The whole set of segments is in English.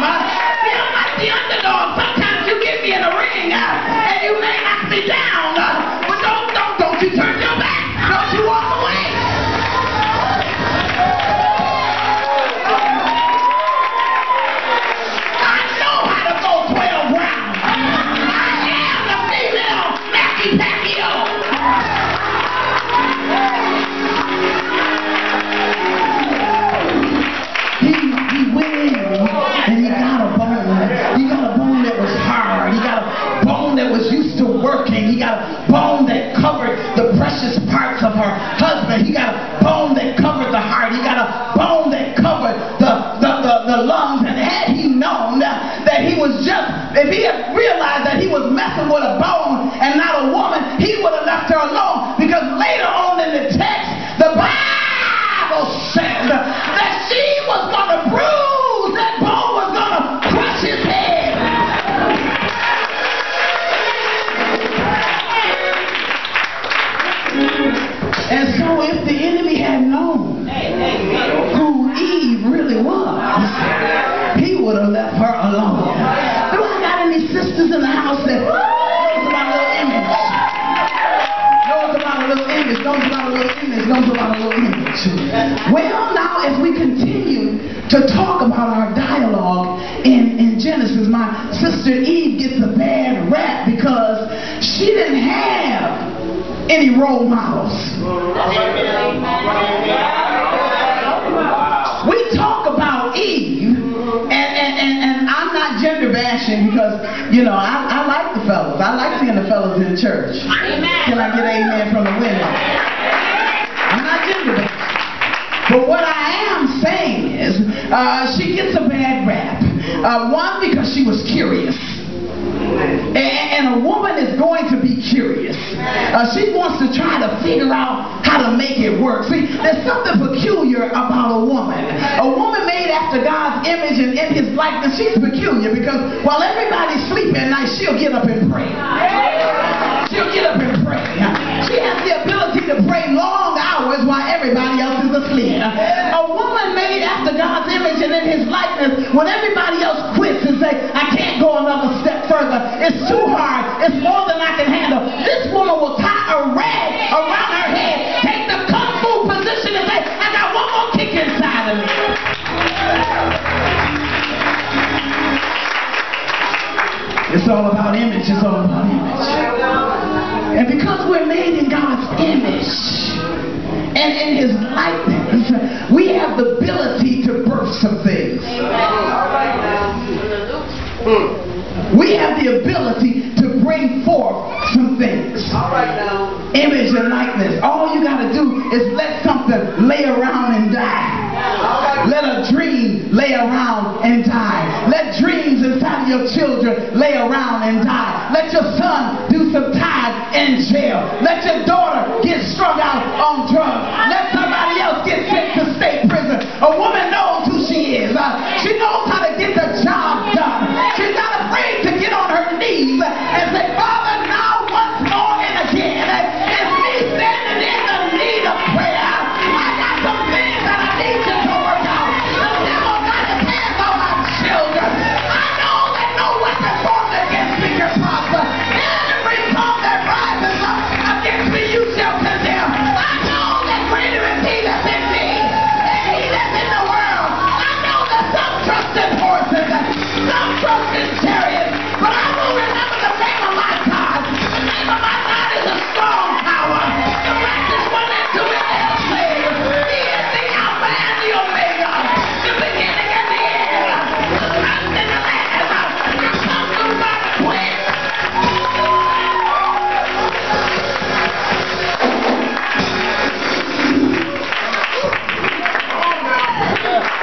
See, I'm not the underdog. Sometimes you get me in a ring and you may knock me down, but don't you turn your back. Don't you walk away. I know how to go 12 rounds. I am the female Mackie Pacquiao. He went in and he got a bone. He got a bone that was hard. He got a bone that was used to working. He got a bone that covered the precious parts of her husband. He got a bone that covered the heart. He got a bone that covered the lungs. And had he known that he was just, if he had realized that he was messing with a bone and not a woman, he would have left her alone. Because later on in the text, the Bible says that she was going to bruise that bone, was going to crush his head. And so if the enemy had known who Eve really was, he would have left her alone. Do I got any sisters in the house that knows about a little image? Knows about a little image, knows about a little image, knows about a little image. Well, now as we continue to talk about our dialogue in Genesis, my sister Eve gets a bad rap because she didn't have any role models. We talk about Eve, and I'm not gender bashing because, you know, I like the fellas. I like seeing the fellas in church. Can I get an amen from the women? I'm not gender bashing. But what I am saying is, she gets a bad rap. One, because she was curious. And a woman is going to be curious. She wants to try to figure out how to make it work. See, there's something peculiar about a woman. A woman made after God's image and in his likeness, she's peculiar because while everybody's sleeping at night, she'll get up and pray. She'll get up and pray. She has the ability to pray long hours while everybody else is asleep. A woman made after God's image and in his likeness, when everybody else quits and say, I can't go another step further, it's too hard, it's more than I can handle, this woman will tie a rag around her head, take the kung fu position and say, I got one more kick inside of me. It's all about image. It's all about image. And because we're made in God's image and in his likeness, we have the ability to birth some things. We have the ability to bring forth some things. Image and likeness. All you got to do is let something lay around and die. Let a dream lay around and die. Let dreams inside of your children lay around and die. Let your son do some time in jail. Let your daughter get strung out on drugs. Let somebody else get sent to state prison. A woman knows who she is. She knows how to get the job done. She's not afraid to get on her knees and say, Father, now once more and again, it's me standing in the need of prayer. I got some things that I need you to work out. The devil got his hands on my children. I know that no weapon formed against me can prosper. Every tongue that rises up against me, you shall condemn. I know that greater is he that's in me than he that's in the world. I know that some trust in horses, some trust in chariots, but I will remember the name of my God. The name of my God is a strong tower. The righteous one into it they'll save. He is the Alpha and the Omega, the beginning and the end, the first and the last. I come to my quit.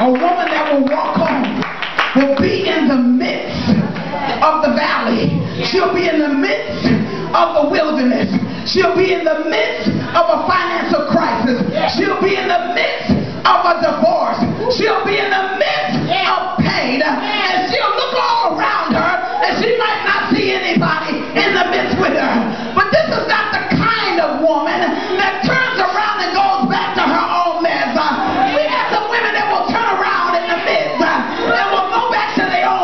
A woman that will walk on will be in the midst of the valley. She'll be in the midst of the wilderness. She'll be in the midst of a financial crisis. She'll be in the midst of a divorce. She'll be in the midst of pain. And she'll look all around her and she might not see anybody in the midst with her. But this is not the kind of woman that turns around and goes back to her own mess. We have some women that will turn around in the midst and will go back to their own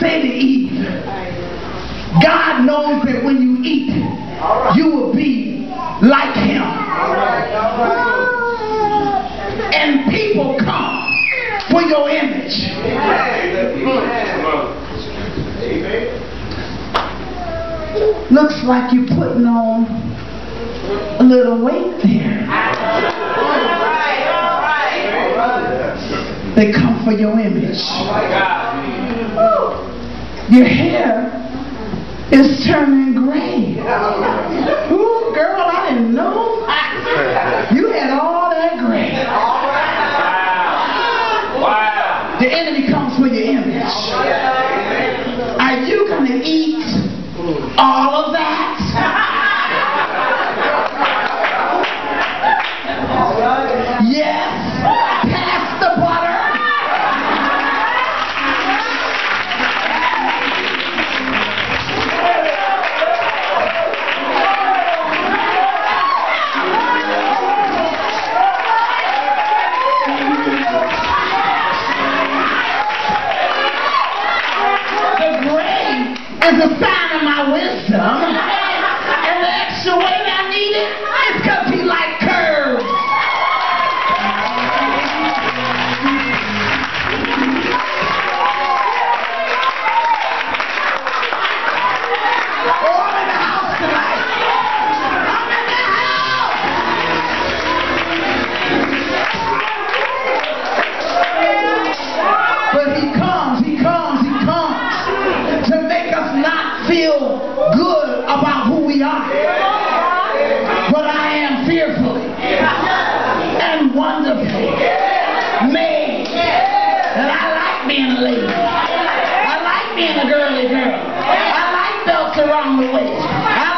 say to Eve, God knows that when you eat, you will be like him. And people come for your image. Looks like you're putting on a little weight there. They come for your image. Your hair is turning gray. Ooh, girl, I didn't know. You had all that gray. The enemy comes for your image. Are you going to eat all of that? Yes. Pass the butter. Is a sign of my wisdom, and the extra weight I needed is because he liked curves. Oh, I'm in the house tonight. I'm in the house. But he comes to make us not feel good about who we are. But I am fearfully and wonderfully made. And I like being a lady. I like being a girly girl. I like belts around the waist. I